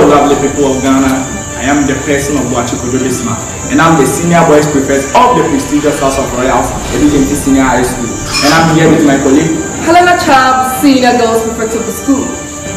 Hello, lovely people of Ghana. I am the person of Boachikodo Bismarck, and I'm the senior boys prefect of the prestigious House of Royals, Edugenti Senior High School. And I'm here with my colleague, Helena Chab, senior girls prefect of the school.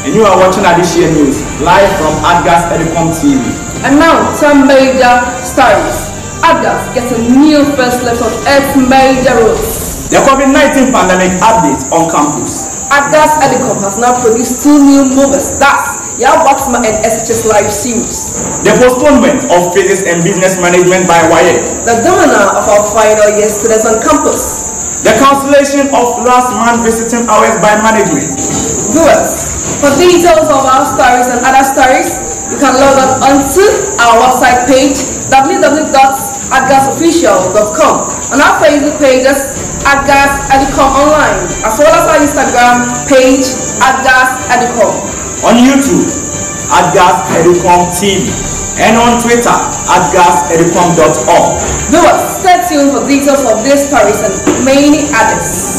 And you are watching Adishia News, live from Adgas Edicom TV. And now, some major stories. Adgas gets a new first lift on its major roads. The COVID-19 pandemic update on campus. Adgas Edicom has now produced 2 new movies, that's Yao Batsma and SHS Live series. The postponement of physics and business management by WAEC. The domina of our final year students on campus. The cancellation of last month visiting hours by management. Viewers, for details of our stories and other stories, you can log on onto our website page www.adgasofficial.com, on our Facebook pages Adgas Edicom Online, as well as our Instagram page Adgas Edicom. On YouTube, Adgas Edicom TV, and on Twitter, adgasedicom.org. Viewers, stay tuned for details of these stories and many others.